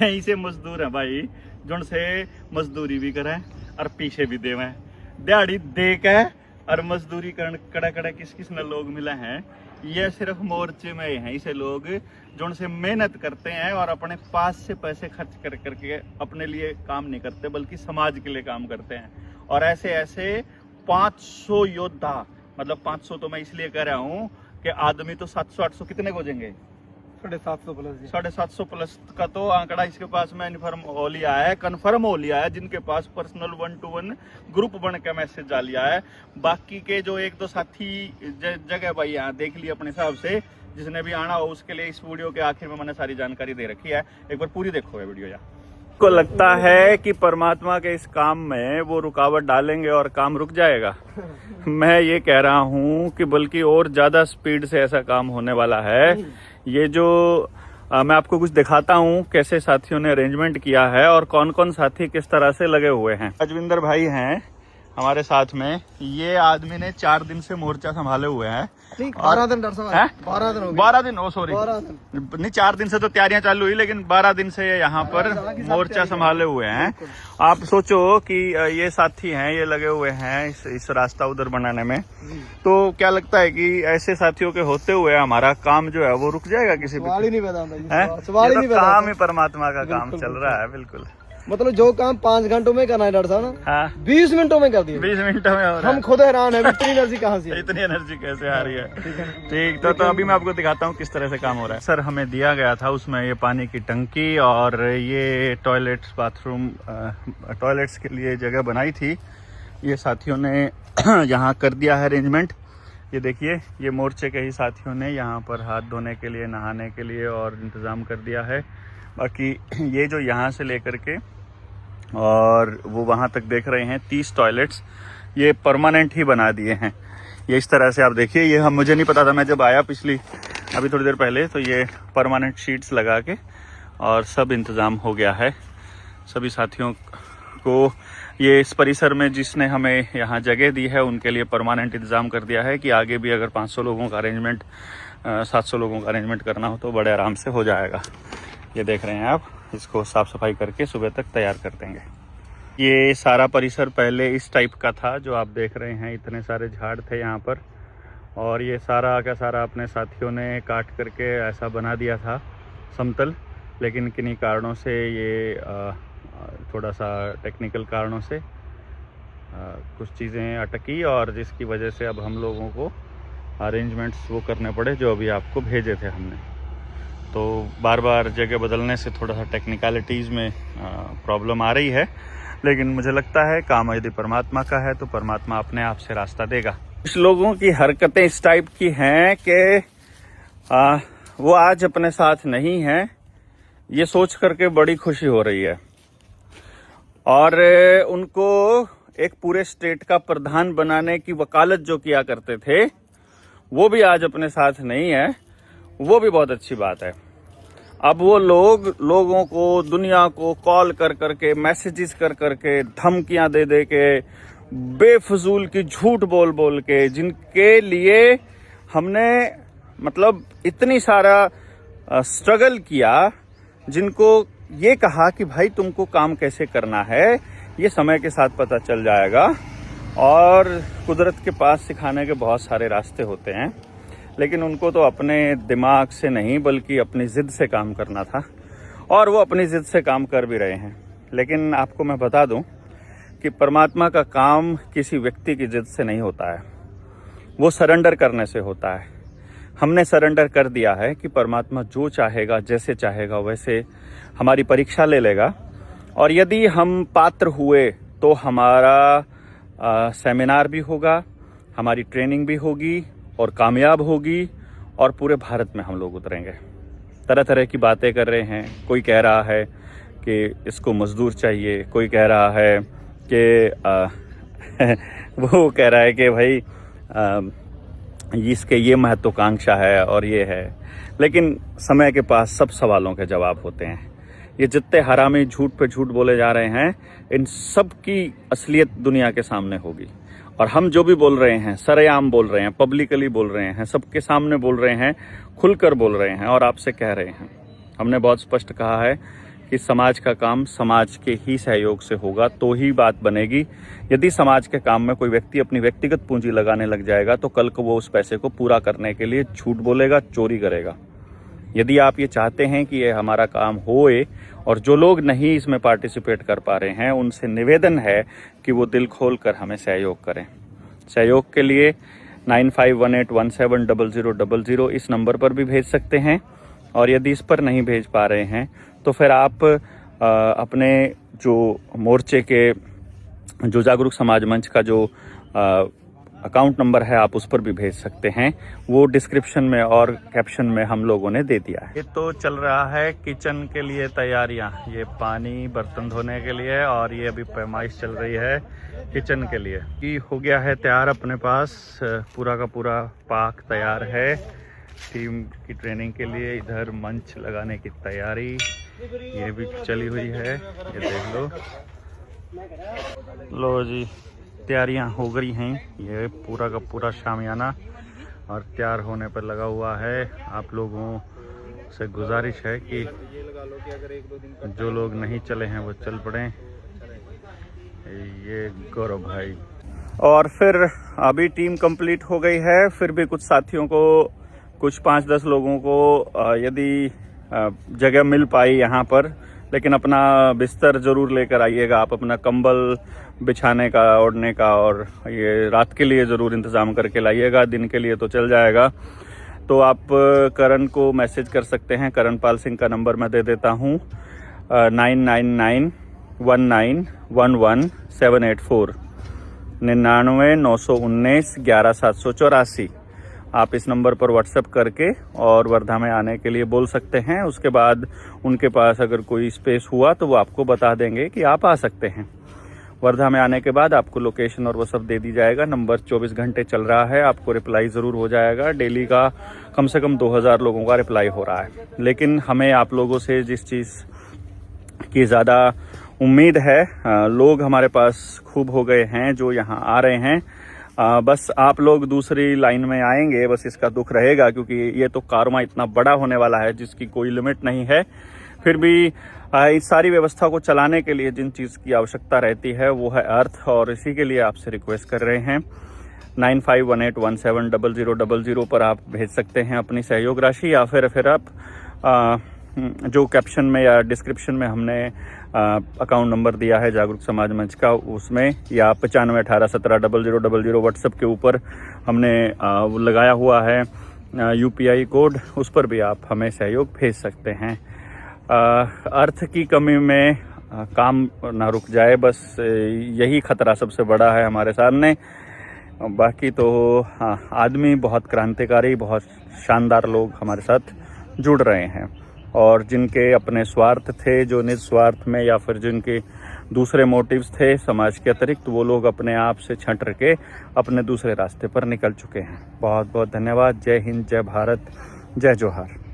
यहीं से मजदूर है भाई, जुन से मजदूरी भी करें और पीछे भी देवें, दिहाड़ी दे के और मजदूरी कर कड़ा कड़ा किस किस ने लोग मिले हैं। ये सिर्फ मोर्चे में हैं इसे लोग जो से मेहनत करते हैं और अपने पास से पैसे खर्च कर करके अपने लिए काम नहीं करते बल्कि समाज के लिए काम करते हैं। और ऐसे ऐसे 500 योद्धा, मतलब 500 तो मैं इसलिए कह रहा हूँ कि आदमी तो 700-800 कितने हो जाएंगे, 750 प्लस। 750 प्लस का तो आंकड़ा इसके पास में कन्फर्म हो लिया है, जिनके पास पर्सनल 1-to-1 ग्रुप बन के मैसेज डाल लिया है। बाकी के जो एक दो साथी जगह भाई यहाँ देख लिया अपने हिसाब से, जिसने भी आना हो उसके लिए इस वीडियो के आखिर में मैंने सारी जानकारी दे रखी है, एक बार पूरी देखो ये वीडियो। यहाँ को लगता है कि परमात्मा के इस काम में वो रुकावट डालेंगे और काम रुक जाएगा। मैं ये कह रहा हूँ कि बल्कि और ज्यादा स्पीड से ऐसा काम होने वाला है। ये जो मैं आपको कुछ दिखाता हूँ कैसे साथियों ने अरेंजमेंट किया है और कौन कौन साथी किस तरह से लगे हुए हैं। राजविंदर भाई हैं हमारे साथ में। ये आदमी ने 4 दिन से मोर्चा संभाले हुए हैं। 12 दिन डर साहब, 12 दिन हो गए। 12 दिन, ओ सॉरी, नहीं 4 दिन से तो तैयारियां चालू हुई, लेकिन 12 दिन से यहाँ पर मोर्चा संभाले हुए हैं। आप सोचो कि ये साथी हैं, ये लगे हुए हैं इस रास्ता उधर बनाने में। तो क्या लगता है कि ऐसे साथियों के होते हुए हमारा काम जो है वो रुक जाएगा? किसी सवाल ही नहीं पैदा होता है, काम ही परमात्मा का काम चल रहा है। बिल्कुल, मतलब जो काम 5 घंटों में करना है डर साहब ना, हाँ, 20 मिनटों में कर दिया। 20 मिनटों में हो रहा है। हम खुद हैरान है इतनी एनर्जी कहाँ से, इतनी एनर्जी कैसे आ रही है। ठीक, तो अभी मैं आपको दिखाता हूँ किस तरह से काम हो रहा है। सर हमें दिया गया था उसमें ये पानी की टंकी और ये टॉयलेट्स, बाथरूम, टॉयलेट्स के लिए जगह बनाई थी। ये साथियों ने यहाँ कर दिया है अरेंजमेंट। ये देखिए, ये मोर्चे के ही साथियों ने यहाँ पर हाथ धोने के लिए, नहाने के लिए और इंतज़ाम कर दिया है। बाकी ये जो यहाँ से लेकर के और वो वहाँ तक देख रहे हैं 30 टॉयलेट्स, ये परमानेंट ही बना दिए हैं। ये इस तरह से आप देखिए, ये हम मुझे नहीं पता था, मैं जब आया अभी थोड़ी देर पहले, तो ये परमानेंट शीट्स लगा के और सब इंतज़ाम हो गया है। सभी साथियों को ये इस परिसर में जिसने हमें यहाँ जगह दी है उनके लिए परमानेंट इंतज़ाम कर दिया है कि आगे भी अगर 500 लोगों का अरेंजमेंट, 700 लोगों का अरेंजमेंट करना हो तो बड़े आराम से हो जाएगा। ये देख रहे हैं आप, इसको साफ सफाई करके सुबह तक तैयार कर देंगे। ये सारा परिसर पहले इस टाइप का था जो आप देख रहे हैं, इतने सारे झाड़ थे यहाँ पर, और ये सारा का सारा अपने साथियों ने काट करके ऐसा बना दिया था समतल। लेकिन किन्हीं कारणों से ये थोड़ा सा टेक्निकल कारणों से कुछ चीज़ें अटकी और जिसकी वजह से अब हम लोगों को अरेंजमेंट्स वो करने पड़े जो अभी आपको भेजे थे हमने। तो बार बार जगह बदलने से थोड़ा सा टेक्निकलिटीज़ में प्रॉब्लम आ रही है, लेकिन मुझे लगता है काम यदि परमात्मा का है तो परमात्मा अपने आप से रास्ता देगा। कुछ लोगों की हरकतें इस टाइप की हैं कि वो आज अपने साथ नहीं हैं, ये सोच करके बड़ी खुशी हो रही है। और उनको एक पूरे स्टेट का प्रधान बनाने की वकालत जो किया करते थे वो भी आज अपने साथ नहीं है, वो भी बहुत अच्छी बात है। अब वो लोगों को, दुनिया को कॉल कर करके, मैसेजेस कर करके, धमकियां दे दे के, बेफजूल की झूठ बोल बोल के, जिनके लिए हमने मतलब इतनी सारा स्ट्रगल किया, जिनको ये कहा कि भाई तुमको काम कैसे करना है, ये समय के साथ पता चल जाएगा। और कुदरत के पास सिखाने के बहुत सारे रास्ते होते हैं, लेकिन उनको तो अपने दिमाग से नहीं बल्कि अपनी ज़िद से काम करना था, और वो अपनी ज़िद से काम कर भी रहे हैं। लेकिन आपको मैं बता दूं कि परमात्मा का काम किसी व्यक्ति की ज़िद से नहीं होता है, वो सरेंडर करने से होता है। हमने सरेंडर कर दिया है कि परमात्मा जो चाहेगा, जैसे चाहेगा वैसे हमारी परीक्षा ले लेगा, और यदि हम पात्र हुए तो हमारा सेमिनार भी होगा, हमारी ट्रेनिंग भी होगी और कामयाब होगी, और पूरे भारत में हम लोग उतरेंगे। तरह तरह की बातें कर रहे हैं, कोई कह रहा है कि इसको मजदूर चाहिए, कोई कह रहा है कि वो कह रहा है कि भाई इसके ये महत्वाकांक्षा है और ये है। लेकिन समय के पास सब सवालों के जवाब होते हैं। ये जितने हरामी झूठ पे झूठ बोले जा रहे हैं, इन सब की असलियत दुनिया के सामने होगी। और हम जो भी बोल रहे हैं, सरेआम बोल रहे हैं, पब्लिकली बोल रहे हैं, सबके सामने बोल रहे हैं, खुलकर बोल रहे हैं और आपसे कह रहे हैं। हमने बहुत स्पष्ट कहा है कि समाज का काम समाज के ही सहयोग से होगा तो ही बात बनेगी। यदि समाज के काम में कोई व्यक्ति अपनी व्यक्तिगत पूंजी लगाने लग जाएगा तो कल को वो उस पैसे को पूरा करने के लिए झूठ बोलेगा, चोरी करेगा। यदि आप ये चाहते हैं कि ये हमारा काम होए और जो लोग नहीं इसमें पार्टिसिपेट कर पा रहे हैं उनसे निवेदन है कि वो दिल खोल कर हमें सहयोग करें। सहयोग के लिए 9518170000 इस नंबर पर भी भेज सकते हैं, और यदि इस पर नहीं भेज पा रहे हैं तो फिर आप अपने जो मोर्चे के जो जागरूक समाज मंच का जो अकाउंट नंबर है आप उस पर भी भेज सकते हैं। वो डिस्क्रिप्शन में और कैप्शन में हम लोगों ने दे दिया है। ये तो चल रहा है किचन के लिए तैयारियां, ये पानी बर्तन धोने के लिए, और ये अभी पैमाइश चल रही है किचन के लिए। ये हो गया है तैयार, अपने पास पूरा का पूरा पाक तैयार है टीम की ट्रेनिंग के लिए। इधर मंच लगाने की तैयारी ये भी चली हुई है, ये देख लो जी तैयारियां हो गई हैं। ये पूरा का पूरा शामियाना और तैयार होने पर लगा हुआ है। आप लोगों से गुजारिश है कि जो लोग नहीं चले हैं वो चल पड़ें। ये गौरव भाई, और फिर अभी टीम कंप्लीट हो गई है। फिर भी कुछ साथियों को, कुछ 5-10 लोगों को यदि जगह मिल पाई यहाँ पर, लेकिन अपना बिस्तर ज़रूर लेकर आइएगा। आप अपना कंबल बिछाने का, ओढ़ने का, और ये रात के लिए ज़रूर इंतज़ाम करके लाइएगा। दिन के लिए तो चल जाएगा। तो आप करण को मैसेज कर सकते हैं। करण पाल सिंह का नंबर मैं दे देता हूँ 9991911784 9991911784। आप इस नंबर पर व्हाट्सएप करके और वर्धा में आने के लिए बोल सकते हैं। उसके बाद उनके पास अगर कोई स्पेस हुआ तो वो आपको बता देंगे कि आप आ सकते हैं। वर्धा में आने के बाद आपको लोकेशन और वो सब दे दी जाएगा। नंबर 24 घंटे चल रहा है, आपको रिप्लाई ज़रूर हो जाएगा। डेली का कम से कम 2000 लोगों का रिप्लाई हो रहा है। लेकिन हमें आप लोगों से जिस चीज़ की ज़्यादा उम्मीद है, लोग हमारे पास खूब हो गए हैं जो यहाँ आ रहे हैं। बस आप लोग दूसरी लाइन में आएंगे, बस इसका दुख रहेगा, क्योंकि ये तो कारमा इतना बड़ा होने वाला है जिसकी कोई लिमिट नहीं है। फिर भी इस सारी व्यवस्था को चलाने के लिए जिन चीज़ की आवश्यकता रहती है वो है अर्थ, और इसी के लिए आपसे रिक्वेस्ट कर रहे हैं। 9518170000 पर आप भेज सकते हैं अपनी सहयोग राशि, या फिर आप जो कैप्शन में या डिस्क्रिप्शन में हमने अकाउंट नंबर दिया है जागरूक समाज मंच का, उसमें, या 9518170000 व्हाट्सएप के ऊपर हमने लगाया हुआ है UPI कोड, उस पर भी आप हमें सहयोग भेज सकते हैं। अर्थ की कमी में काम ना रुक जाए, बस यही खतरा सबसे बड़ा है हमारे सामने। बाकी तो आदमी बहुत क्रांतिकारी, बहुत शानदार लोग हमारे साथ जुड़ रहे हैं, और जिनके अपने स्वार्थ थे, जो निस्वार्थ में या फिर जिनके दूसरे मोटिव्स थे समाज के अतिरिक्त, वो लोग अपने आप से छंट के अपने दूसरे रास्ते पर निकल चुके हैं। बहुत बहुत धन्यवाद। जय हिंद, जय भारत, जय जोहार।